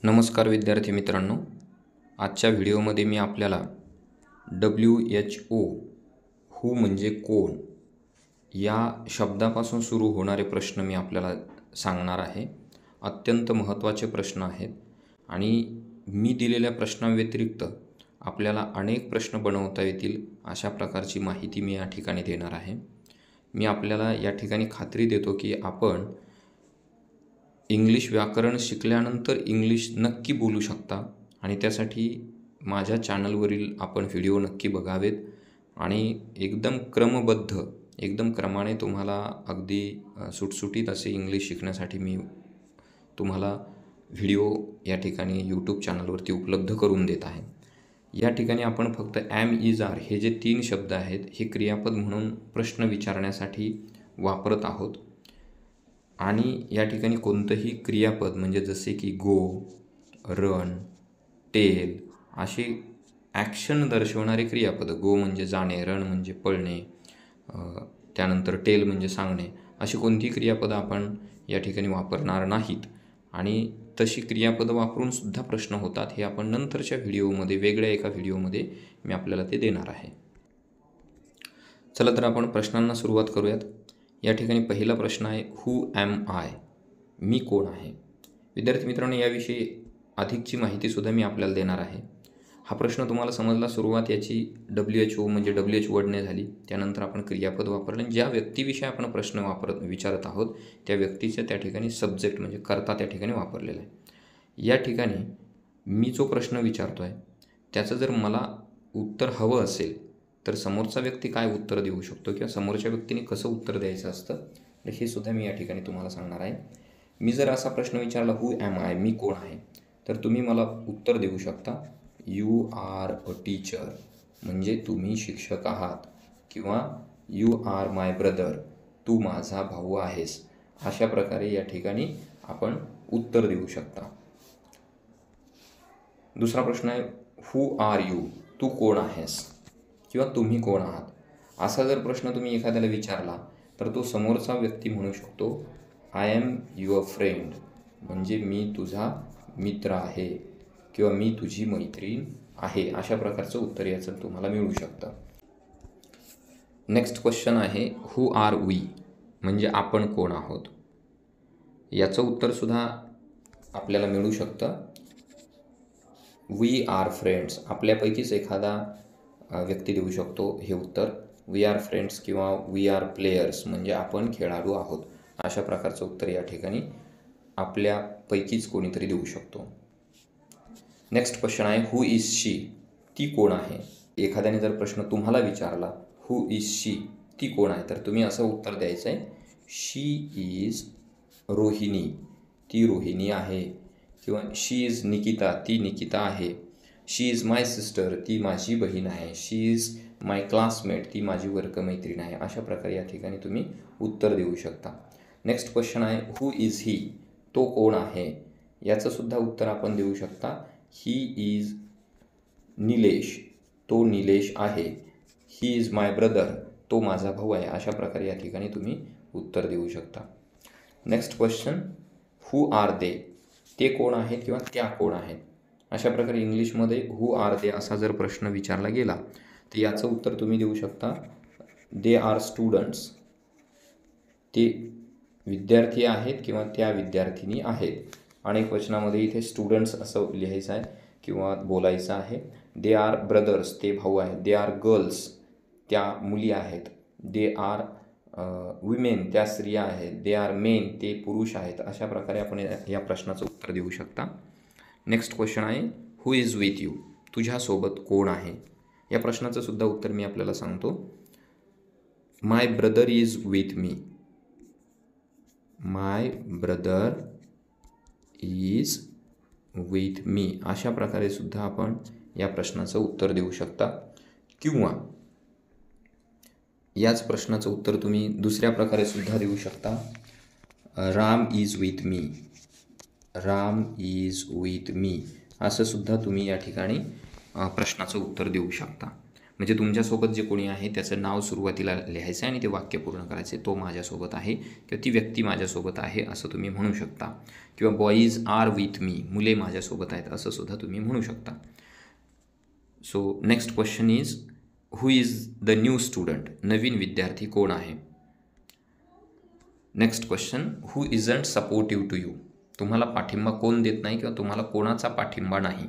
नमस्कार विद्यार्थी मित्रांनो, आजच्या व्हिडिओमध्ये मी आपल्याला WHO हू म्हणजे कोण या शब्दापासून सुरू होणारे प्रश्न मी आपल्याला सांगणार आहे. अत्यंत महत्त्वाचे प्रश्न आहेत आणि मी दिलेल्या प्रश्नांव्यतिरिक्त आपल्याला अनेक प्रश्न बनवता येतील अशा प्रकारची माहिती मी या ठिकाणी देणार आहे. मी आपल्याला या ठिकाणी खात्री देतो की आपण इंग्लिश व्याकरण शिकल्यानंतर इंग्लिश नक्की बोलू शकता आणि त्यासाठी माझ्या चॅनलवरील आपण व्हिडिओ नक्की बघावेत आणि एकदम क्रमबद्ध, एकदम क्रमाने तुम्हाला अगदी सुटसुटीत असे इंग्लिश शिकण्यासाठी मी तुम्हाला व्हिडिओ या ठिकाणी यूट्यूब चॅनलवरती उपलब्ध करून देत आहे. या ठिकाणी आपण फक्त ॲम, इज, आर हे जे 3 शब्द आहेत हे क्रियापद म्हणून प्रश्न विचारण्यासाठी वापरत आहोत आणि या ठिकाणी कोणतंही क्रियापद म्हणजे जसे की गो, रन, टेल असे ॲक्शन दर्शवणारे क्रियापद, गो म्हणजे जाणे, रन म्हणजे पळणे, त्यानंतर टेल म्हणजे सांगणे, अशी कोणतीही क्रियापदं आपण या ठिकाणी वापरणार नाहीत आणि तशी क्रियापदं वापरून सुद्धा प्रश्न होतात हे आपण नंतरच्या व्हिडिओमध्ये, वेगळ्या एका व्हिडिओमध्ये मी आपल्याला ते देणार आहे. चला तर आपण प्रश्नांना सुरुवात करूयात. या ठिकाणी पहिला प्रश्न आहे, हू ॲम आय, मी कोण आहे. विद्यार्थी मित्रांनो, याविषयी अधिकची माहितीसुद्धा मी आपल्याला देणार आहे. हा प्रश्न तुम्हाला समजला. सुरुवात याची WHO म्हणजे WHO वर्डने झाली. त्यानंतर आपण क्रियापद वापरले. ज्या व्यक्तीविषयी आपण प्रश्न विचारत आहोत त्या व्यक्तीच्या त्या ठिकाणी सब्जेक्ट म्हणजे कर्ता त्या ठिकाणी वापरलेला आहे. या ठिकाणी मी जो प्रश्न विचारतो आहे त्याचं जर मला उत्तर हवं असेल तर समोरचा व्यक्ती काय उत्तर देऊ शकतो किंवा समोरच्या व्यक्तीने कसं उत्तर द्यायचं असतं हे सुद्धा मी या ठिकाणी तुम्हाला सांगणार आहे. मी जर असा प्रश्न विचारला, हू ॲम आय, मी कोण आहे, तर तुम्ही मला उत्तर देऊ शकता, यू आर अ टीचर, म्हणजे तुम्ही शिक्षक आहात, किंवा यू आर माय ब्रदर, तू माझा भाऊ आहेस. अशा प्रकारे या ठिकाणी आपण उत्तर देऊ शकता. दुसरा प्रश्न आहे, हू आर यू, तू कोण आहेस किंवा तुम्ही कोण आहात. असा जर प्रश्न तुम्ही एखाद्याला विचारला तर तो समोरचा व्यक्ती म्हणू शकतो, आय एम युअर फ्रेंड, म्हणजे मी तुझा मित्र आहे किंवा मी तुझी मैत्रीण आहे. अशा प्रकारचं उत्तर याचं तुम्हाला मिळू शकतं. नेक्स्ट क्वेश्चन आहे, हू आर वी, म्हणजे आपण कोण आहोत. याचं उत्तरसुद्धा आपल्याला मिळू शकतं, वी आर फ्रेंड्स, आपल्यापैकीच एखादा व्यक्ती देऊ शकतो हे उत्तर. वी आर फ्रेंड्स किंवा वी आर प्लेयर्स, म्हणजे आपण खेळाडू आहोत. अशा प्रकारचं उत्तर या ठिकाणी आपल्यापैकीच कोणीतरी देऊ शकतो. नेक्स्ट क्वेश्चन आहे, हू इज शी, ती कोण आहे. एखाद्याने जर प्रश्न तुम्हाला विचारला, हू इज शी, ती कोण आहे, तर तुम्ही असं उत्तर द्यायचं आहे, शी इज रोहिणी, ती रोहिणी आहे, किंवा शी इज निकिता, ती निकिता आहे. शी इज माय सिस्टर, ती माझी बहीण आहे. शी इज माय क्लासमेट, ती माझी वर्गमैत्रीण आहे. अशा प्रकारे या ठिकाणी तुम्ही उत्तर देऊ शकता. नेक्स्ट क्वेश्चन आहे, हू इज ही, तो कोण आहे. याचंसुद्धा उत्तर आपण देऊ शकता, ही इज निलेश, तो निलेश आहे. ही इज माय ब्रदर, तो माझा भाऊ आहे. अशा प्रकारे या ठिकाणी तुम्ही उत्तर देऊ शकता. Next question, who are they, ते कोण आहेत किंवा त्या कोण आहेत. अशा प्रकारे इंग्लिशमध्ये हू आर दे असा जर प्रश्न विचारला गेला तर याचं उत्तर तुम्ही देऊ शकता, दे आर स्टुडंट्स, ते विद्यार्थी आहेत किंवा त्या विद्यार्थिनी आहेत. अनेक वचनामध्ये इथे स्टुडंट्स असं लिहायचं आहे किंवा बोलायचं आहे. दे आर ब्रदर्स, ते भाऊ आहेत. दे आर गर्ल्स, त्या मुली आहेत. दे आर विमेन, त्या स्त्रिया आहेत. दे आर मेन, ते पुरुष आहेत. अशा प्रकारे आपण या प्रश्नाचं उत्तर देऊ शकता. नेक्स्ट क्वेश्चन आहे, हू इज विथ यू, तुझ्यासोबत कोण आहे. या प्रश्नाचं सुद्धा उत्तर मी आपल्याला सांगतो, my brother is with me, my brother is with me. अशा प्रकारे सुद्धा आपण या प्रश्नाचं उत्तर देऊ शकता. किंवा याच प्रश्नाचं उत्तर तुम्ही दुसऱ्या प्रकारे सुद्धा देऊ शकता, Ram is with me, Ram is with मी. असं सुद्धा तुम्ही या ठिकाणी प्रश्नाचं उत्तर देऊ शकता. म्हणजे तुमच्यासोबत जे कोणी आहे त्याचं नाव सुरुवातीला लिहायचं आहे आणि ते वाक्य पूर्ण करायचे. तो माझ्यासोबत आहे किंवा ती व्यक्ती माझ्यासोबत आहे असं तुम्ही म्हणू शकता. किंवा बॉईज आर विथ मी, मुले माझ्यासोबत आहेत असं सुद्धा तुम्ही म्हणू शकता. So next question is who is the new student, नवीन विद्यार्थी कोण आहे. Next question who isn't supportive to you, तुम्हाला पाठिंबा कोण देत नाही किंवा तुम्हाला कोणाचा पाठिंबा नाही.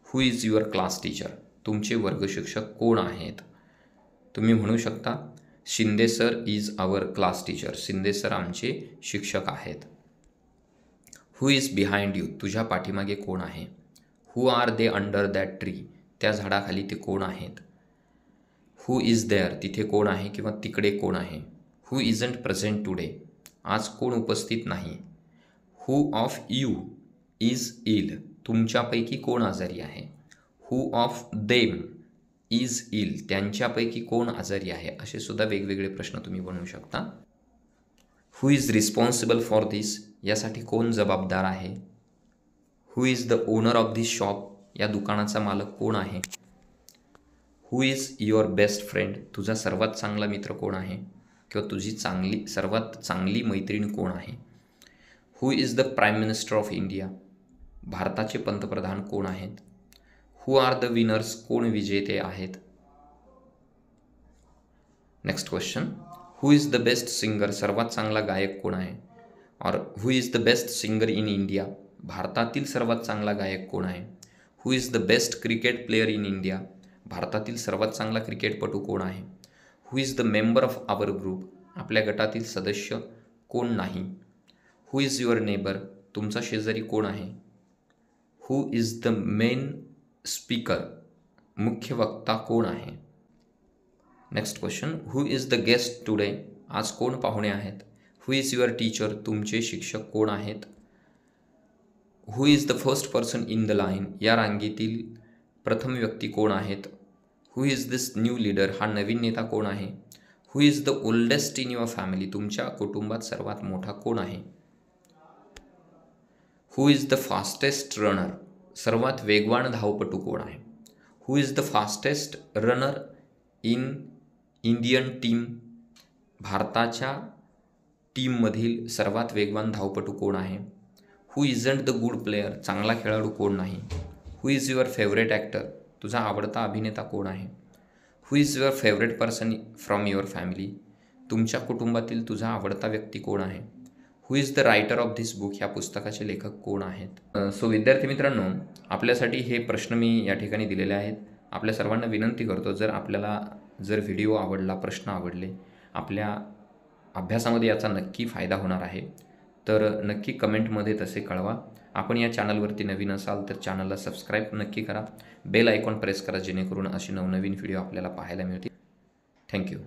Who is your class teacher, तुमचे वर्ग शिक्षक कोण आहेत. तुम्ही म्हणू शकता Shinde sir is our class teacher, Shinde sir आमचे शिक्षक आहेत. हू इज बिहाइंड यू, तुझ्या पाठीमागे कोण आहे. Who are they under that tree, त्या झाडाखाली ते कोण आहेत. हू इज देअर, तिथे कोण आहे किंवा तिकडे कोण आहे. हू इजंट प्रेझेंट टुडे, आज कोण उपस्थित नाही. हू ऑफ यू इज इल, तुमच्यापैकी कोण आजारी आहे. हू ऑफ देम इज इल, त्यांच्यापैकी कोण आजारी आहे. असे सुद्धा वेगवेगळे प्रश्न तुम्ही बनवू शकता. हू इज रिस्पॉन्सिबल फॉर दिस, यासाठी कोण जबाबदार आहे. Who is the owner of this shop, या दुकानाचा मालक कोण आहे. Who is your best friend, तुझा सर्वात चांगला मित्र कोण आहे किंवा तुझी सर्वात चांगली मैत्रीण कोण आहे. Who is the prime minister of India, भारताचे पंतप्रधान कोण आहेत. हू आर द विनर्स, कोण विजेते आहेत. Next question who is the best singer, सर्वात चांगला गायक कोण आहे. और who is the best singer in India, भारतातील सर्वात चांगला गायक कोण आहे. Who is the best cricket player in India, भारतातील सर्वात चांगला क्रिकेटपटू कोण आहे. Who is the member of our group, आपल्या गटातील सदस्य कोण नाही. हू इज युअर नेबर, तुमचा शेजारी कोण आहे. Who is the main speaker, मुख्य वक्ता कोण आहे. Next question who is the guest today, आज कोण पाहुणे आहेत. हू इज युअर टीचर, तुमचे शिक्षक कोण आहेत. हू is the first person in the line, या रांगेतील प्रथम व्यक्ती कोण आहेत. Who is this new leader, हा नवीन नेता कोण आहे. Who is the oldest in your family, तुमच्या कुटुंबात सर्वात मोठा कोण आहे. Who is the fastest runner, सर्वात वेगवान धावपटू कोण आहे. Who is the fastest runner in Indian team, भारताच्या टीममधील सर्वात वेगवान धावपटू कोण आहे. हू इजंट द गुड प्लेयर, चांगला खेळाडू कोण नाही. Who is your favourite actor, तुझा आवडता अभिनेता कोण आहे. Who is your favourite person from your family, तुमच्या कुटुंबातील तुझा आवडता व्यक्ती कोण आहे. Who is the writer of this book, ह्या पुस्तकाचे लेखक कोण आहेत. सो विद्यार्थी मित्रांनो, आपल्यासाठी हे प्रश्न मी या ठिकाणी दिलेले आहेत. आपल्या सर्वांना विनंती करतो, जर व्हिडिओ आवडला, प्रश्न आवडले, आपल्या अभ्यासामध्ये याचा नक्की फायदा होणार आहे, तर नक्की कमेंटमध्ये तसे कळवा. आपण या चॅनलवरती नवीन असाल तर चॅनलला सबस्क्राईब नक्की करा. बेल आयकॉन प्रेस करा, जेणेकरून असे नवनवीन व्हिडिओ आपल्याला पाहायला मिळतील. थँक्यू.